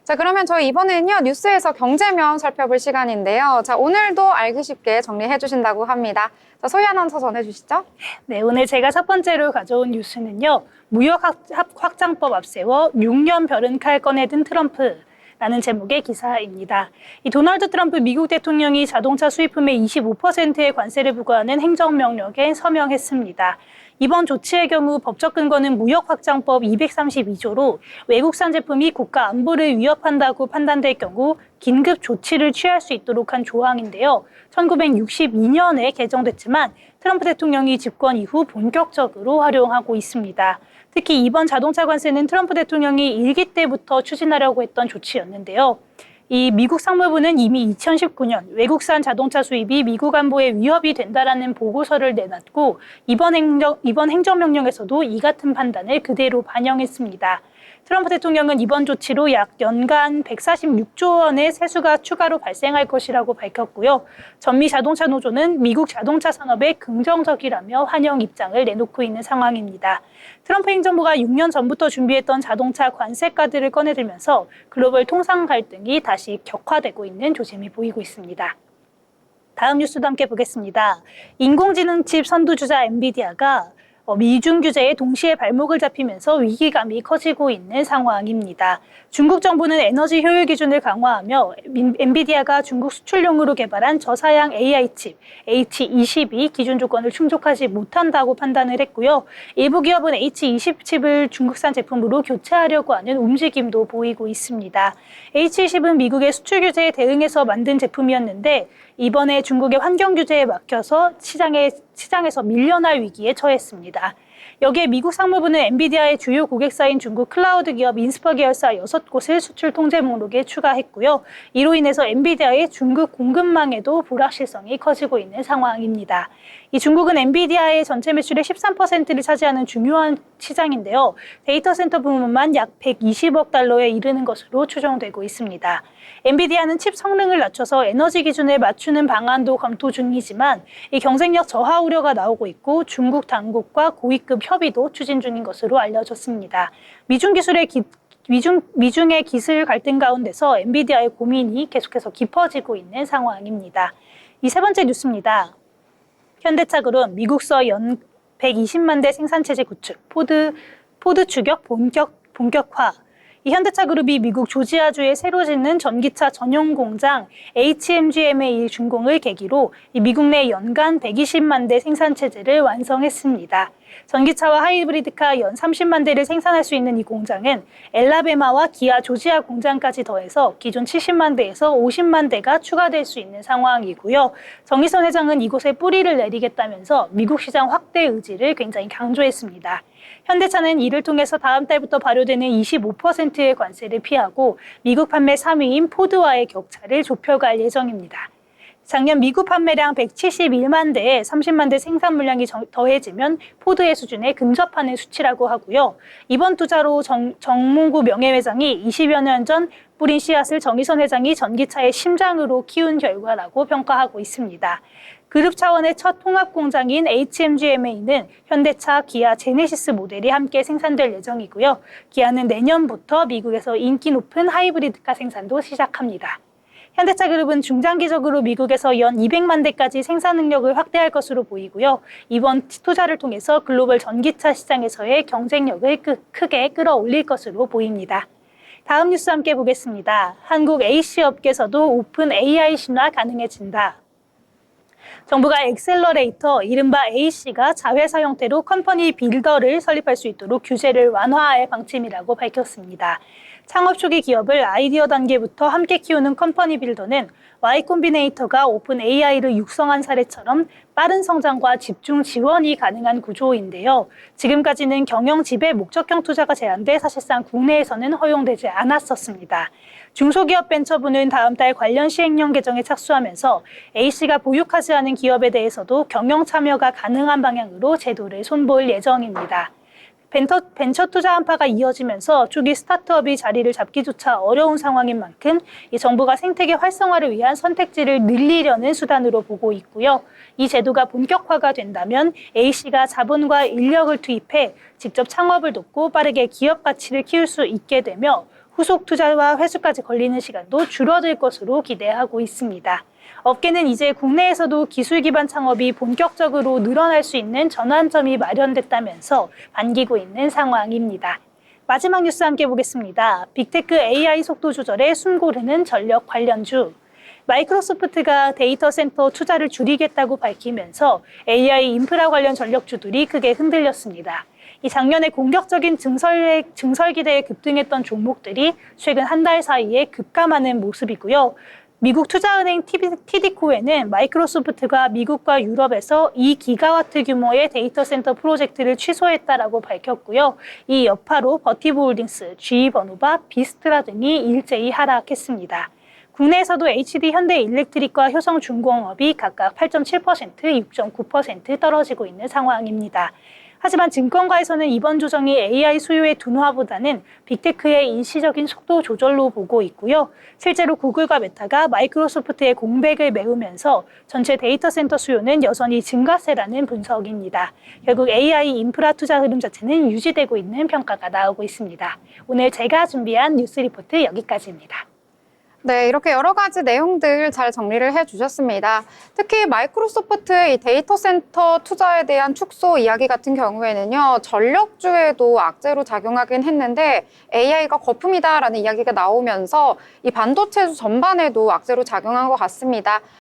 자, 그러면 저희 이번에는요, 뉴스에서 경제면 살펴볼 시간인데요. 자, 오늘도 알기 쉽게 정리해 주신다고 합니다. 자, 소희 아나운서 전해주시죠. 네, 오늘 제가 첫 번째로 가져온 뉴스는요. 무역 확장법 앞세워 6년 별은 칼 꺼내든 트럼프라는 제목의 기사입니다. 이 도널드 트럼프 미국 대통령이 자동차 수입품의 25%의 관세를 부과하는 행정명령에 서명했습니다. 이번 조치의 경우 법적 근거는 무역확장법 232조로 외국산 제품이 국가 안보를 위협한다고 판단될 경우 긴급 조치를 취할 수 있도록 한 조항인데요. 1962년에 개정됐지만 트럼프 대통령이 집권 이후 본격적으로 활용하고 있습니다. 특히 이번 자동차 관세는 트럼프 대통령이 일기 때부터 추진하려고 했던 조치였는데요. 이 미국 상무부는 이미 2019년 외국산 자동차 수입이 미국 안보에 위협이 된다라는 보고서를 내놨고 이번 행정명령에서도 이 같은 판단을 그대로 반영했습니다. 트럼프 대통령은 이번 조치로 약 연간 146조 원의 세수가 추가로 발생할 것이라고 밝혔고요. 전미 자동차 노조는 미국 자동차 산업에 긍정적이라며 환영 입장을 내놓고 있는 상황입니다. 트럼프 행정부가 6년 전부터 준비했던 자동차 관세 카드를 꺼내들면서 글로벌 통상 갈등이 다시 격화되고 있는 조짐이 보이고 있습니다. 다음 뉴스도 함께 보겠습니다. 인공지능 칩 선두주자 엔비디아가 미중 규제에 동시에 발목을 잡히면서 위기감이 커지고 있는 상황입니다. 중국 정부는 에너지 효율 기준을 강화하며 엔비디아가 중국 수출용으로 개발한 저사양 AI 칩 H20이 기준 조건을 충족하지 못한다고 판단을 했고요. 일부 기업은 H20 칩을 중국산 제품으로 교체하려고 하는 움직임도 보이고 있습니다. H20은 미국의 수출 규제에 대응해서 만든 제품이었는데 이번에 중국의 환경 규제에 막혀서 시장에서 밀려날 위기에 처했습니다. 여기에 미국 상무부는 엔비디아의 주요 고객사인 중국 클라우드 기업 인스퍼 계열사 6곳을 수출 통제 목록에 추가했고요. 이로 인해서 엔비디아의 중국 공급망에도 불확실성이 커지고 있는 상황입니다. 이 중국은 엔비디아의 전체 매출의 13%를 차지하는 중요한 시장인데요. 데이터 센터 부문만 약 120억 달러에 이르는 것으로 추정되고 있습니다. 엔비디아는 칩 성능을 낮춰서 에너지 기준을 맞추는 방안도 검토 중이지만 이 경쟁력 저하 우려가 나오고 있고 중국 당국과 고위급 협의도 추진 중인 것으로 알려졌습니다. 미중의 기술 갈등 가운데서 엔비디아의 고민이 계속해서 깊어지고 있는 상황입니다. 이 세 번째 뉴스입니다. 현대차 그룹 미국서 연 120만 대 생산체제 구축, 포드 추격 본격화. 이 현대차 그룹이 미국 조지아주에 새로 짓는 전기차 전용 공장 HMGMA 준공을 계기로 미국 내 연간 120만 대 생산 체제를 완성했습니다. 전기차와 하이브리드카 연 30만 대를 생산할 수 있는 이 공장은 엘라베마와 기아 조지아 공장까지 더해서 기존 70만 대에서 50만 대가 추가될 수 있는 상황이고요. 정의선 회장은 이곳에 뿌리를 내리겠다면서 미국 시장 확대 의지를 굉장히 강조했습니다. 현대차는 이를 통해서 다음 달부터 발효되는 25%의 관세를 피하고 미국 판매 3위인 포드와의 격차를 좁혀갈 예정입니다. 작년 미국 판매량 171만 대에 30만 대 생산 물량이 더해지면 포드의 수준에 근접하는 수치라고 하고요. 이번 투자로 정몽구 명예회장이 20여 년 전 뿌린 씨앗을 정의선 회장이 전기차의 심장으로 키운 결과라고 평가하고 있습니다. 그룹 차원의 첫 통합 공장인 HMGMA는 현대차, 기아, 제네시스 모델이 함께 생산될 예정이고요. 기아는 내년부터 미국에서 인기 높은 하이브리드카 생산도 시작합니다. 현대차 그룹은 중장기적으로 미국에서 연 200만 대까지 생산 능력을 확대할 것으로 보이고요. 이번 투자를 통해서 글로벌 전기차 시장에서의 경쟁력을 크게 끌어올릴 것으로 보입니다. 다음 뉴스 함께 보겠습니다. 한국 AC 업계에서도 오픈 AI 신화 가능해진다. 정부가 엑셀러레이터, 이른바 AC가 자회사 형태로 컴퍼니 빌더를 설립할 수 있도록 규제를 완화할 방침이라고 밝혔습니다. 창업 초기 기업을 아이디어 단계부터 함께 키우는 컴퍼니 빌더는 Y 콤비네이터가 오픈 AI를 육성한 사례처럼 빠른 성장과 집중 지원이 가능한 구조인데요. 지금까지는 경영 지배 목적형 투자가 제한돼 사실상 국내에서는 허용되지 않았었습니다. 중소기업 벤처부는 다음 달 관련 시행령 개정에 착수하면서 A씨가 보유하지 않은 기업에 대해서도 경영 참여가 가능한 방향으로 제도를 손볼 예정입니다. 벤처 투자 한파가 이어지면서 초기 스타트업이 자리를 잡기조차 어려운 상황인 만큼 이 정부가 생태계 활성화를 위한 선택지를 늘리려는 수단으로 보고 있고요. 이 제도가 본격화가 된다면 A씨가 자본과 인력을 투입해 직접 창업을 돕고 빠르게 기업 가치를 키울 수 있게 되며 후속 투자와 회수까지 걸리는 시간도 줄어들 것으로 기대하고 있습니다. 업계는 이제 국내에서도 기술 기반 창업이 본격적으로 늘어날 수 있는 전환점이 마련됐다면서 반기고 있는 상황입니다. 마지막 뉴스 함께 보겠습니다. 빅테크 AI 속도 조절에 숨고르는 전력 관련주. 마이크로소프트가 데이터 센터 투자를 줄이겠다고 밝히면서 AI 인프라 관련 전력주들이 크게 흔들렸습니다. 이 작년에 공격적인 증설 기대에 급등했던 종목들이 최근 한 달 사이에 급감하는 모습이고요. 미국 투자은행 TD코에는 마이크로소프트가 미국과 유럽에서 2기가와트 규모의 데이터 센터 프로젝트를 취소했다라고 밝혔고요. 이 여파로 버티브홀딩스, GE버노바, 비스트라 등이 일제히 하락했습니다. 국내에서도 HD 현대일렉트릭과 효성중공업이 각각 8.7%, 6.9% 떨어지고 있는 상황입니다. 하지만 증권가에서는 이번 조정이 AI 수요의 둔화보다는 빅테크의 일시적인 속도 조절로 보고 있고요. 실제로 구글과 메타가 마이크로소프트의 공백을 메우면서 전체 데이터 센터 수요는 여전히 증가세라는 분석입니다. 결국 AI 인프라 투자 흐름 자체는 유지되고 있는 평가가 나오고 있습니다. 오늘 제가 준비한 뉴스 리포트 여기까지입니다. 네, 이렇게 여러 가지 내용들 잘 정리를 해주셨습니다. 특히 마이크로소프트의 이 데이터 센터 투자에 대한 축소 이야기 같은 경우에는요, 전력주에도 악재로 작용하긴 했는데 AI가 거품이다라는 이야기가 나오면서 이 반도체주 전반에도 악재로 작용한 것 같습니다.